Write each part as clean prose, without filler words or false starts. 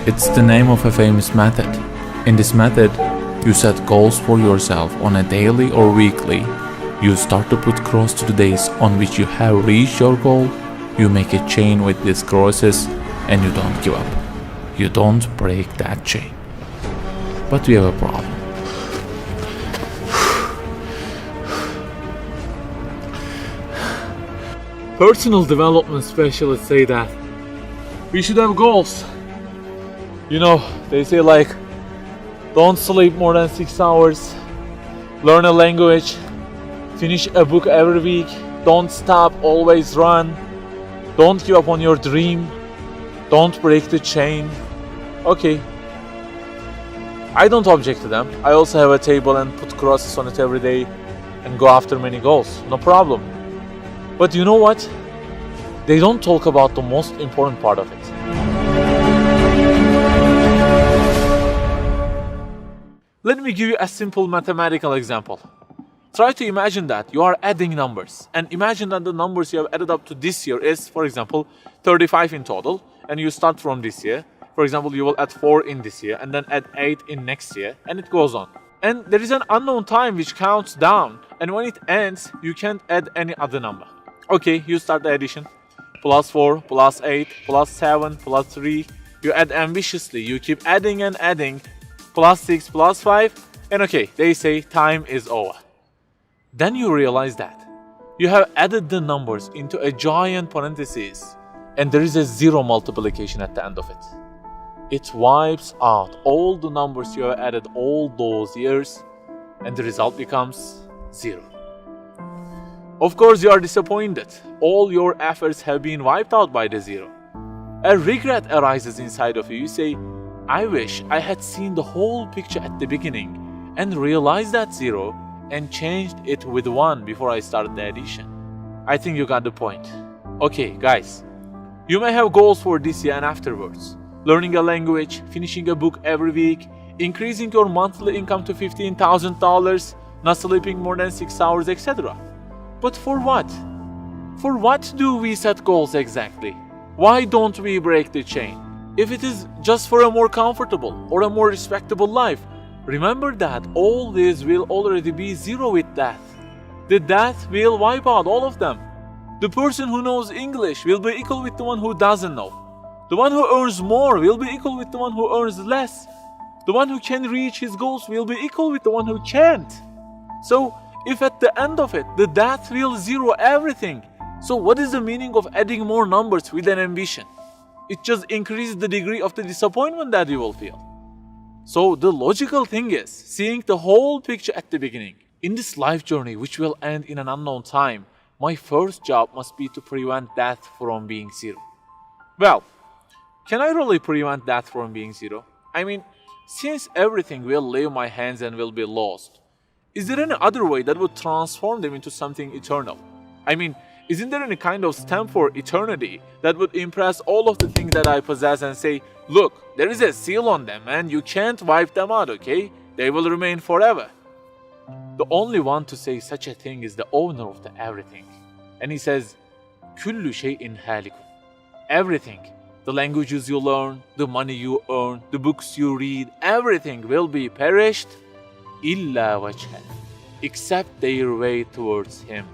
It's the name of a famous method. In this method, you set goals for yourself on a daily or weekly. You start to put cross to the days on which you have reached your goal. You make a chain with these crosses and you don't give up. You don't break that chain. But we have a problem. Personal development specialists say that we should have goals. They say don't sleep more than 6 hours, learn a language, finish a book every week, don't stop, always run, don't give up on your dream, don't break the chain. Okay, I don't object to them. I also have a table and put crosses on it every day and go after many goals, no problem. But you know what? They don't talk about the most important part of it. Let me give you a simple mathematical example. Try to imagine that you are adding numbers, and imagine that the numbers you have added up to this year is, for example, 35 in total, and you start from this year. For example, you will add 4 in this year, and then add 8 in next year, and it goes on. And there is an unknown time which counts down, and when it ends, you can't add any other number. Okay, you start the addition. Plus 4, plus 8, plus 7, plus 3. You add ambitiously, you keep adding and adding. Plus 6, plus 5, and okay, they say time is over. Then you realize that you have added the numbers into a giant parenthesis, and there is a zero multiplication at the end of it. It wipes out all the numbers you have added all those years, and the result becomes 0. Of course, you are disappointed. All your efforts have been wiped out by the 0. A regret arises inside of you. You say, I wish I had seen the whole picture at the beginning and realized that 0 and changed it with 1 before I started the addition. I think you got the point. Okay, guys, you may have goals for this year and afterwards. Learning a language, finishing a book every week, increasing your monthly income to $15,000, not sleeping more than 6 hours, etc. But for what? For what do we set goals exactly? Why don't we break the chain? If it is just for a more comfortable or a more respectable life, remember that all this will already be 0 with death. The death will wipe out all of them. The person who knows English will be equal with the one who doesn't know. The one who earns more will be equal with the one who earns less. The one who can reach his goals will be equal with the one who can't. So, if at the end of it, the death will 0 everything, so what is the meaning of adding more numbers with an ambition? It just increases the degree of the disappointment that you will feel. So the logical thing is seeing the whole picture at the beginning. In this life journey, which will end in an unknown time, my first job must be to prevent death from being 0. Well, can I really prevent death from being 0? I mean, since everything will leave my hands and will be lost, is there any other way that would transform them into something eternal? I mean, isn't there any kind of stamp for eternity that would impress all of the things that I possess and say, look, there is a seal on them and you can't wipe them out, okay? They will remain forever. The only one to say such a thing is the owner of the everything. And he says, كُلُّ شَيْءٍ هَالِكٌ. Everything, the languages you learn, the money you earn, the books you read, everything will be perished, إِلَّا وَجْهًا, except their way towards Him.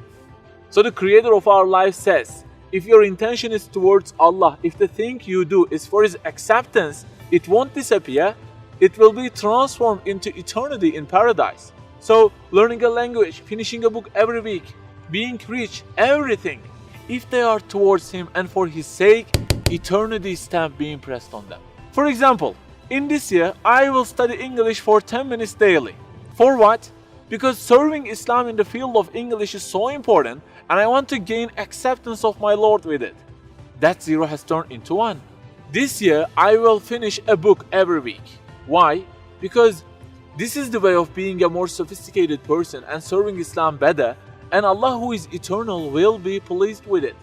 So the creator of our life says, if your intention is towards Allah, if the thing you do is for His acceptance, it won't disappear, it will be transformed into eternity in paradise. So learning a language, finishing a book every week, being rich, everything, if they are towards Him and for His sake, eternity stamp being pressed on them. For example, in this year, I will study English for 10 minutes daily. For what? Because serving Islam in the field of English is so important and I want to gain acceptance of my Lord with it. That 0 has turned into 1. This year, I will finish a book every week. Why? Because this is the way of being a more sophisticated person and serving Islam better, and Allah who is eternal will be pleased with it.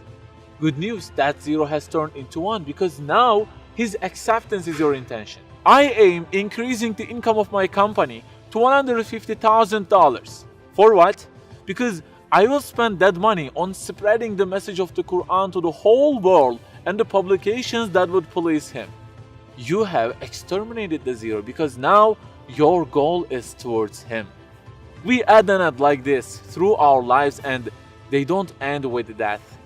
Good news, that 0 has turned into 1 because now His acceptance is your intention. I aim increasing the income of my company to $150,000. For what? Because I will spend that money on spreading the message of the Quran to the whole world and the publications that would please Him. you have exterminated the zero because now your goal is towards him. We add and add like this through our lives, and they don't end with death.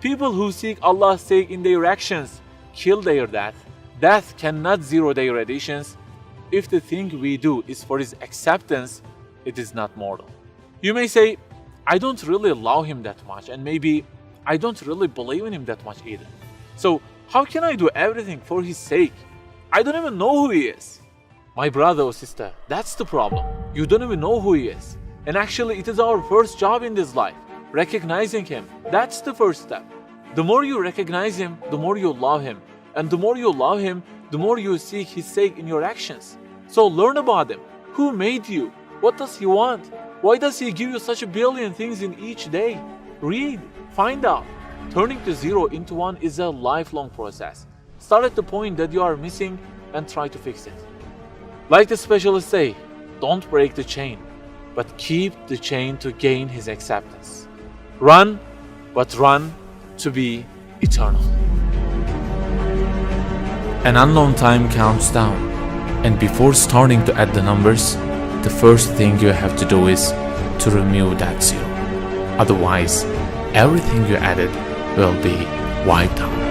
People who seek Allah's sake in their actions kill their death. Death cannot zero their additions. If the thing we do is for his acceptance, it is not mortal. You may say, I don't really love him that much, and maybe I don't really believe in him that much either. So how can I do everything for his sake? I don't even know who he is. My brother or sister, that's the problem. You don't even know who he is. And actually, it is our first job in this life, recognizing him. That's the first step. The more you recognize him, the more you love him. And the more you love him, the more you seek his sake in your actions. So learn about him. Who made you? What does he want? Why does he give you such a billion things in each day? Read, find out. Turning the zero into one is a lifelong process. Start at the point that you are missing and try to fix it. Like the specialists say, don't break the chain, but keep the chain to gain his acceptance. Run, but run to be eternal. An unknown time counts down, and before starting to add the numbers, the first thing you have to do is to remove that zero. Otherwise, everything you added will be wiped out.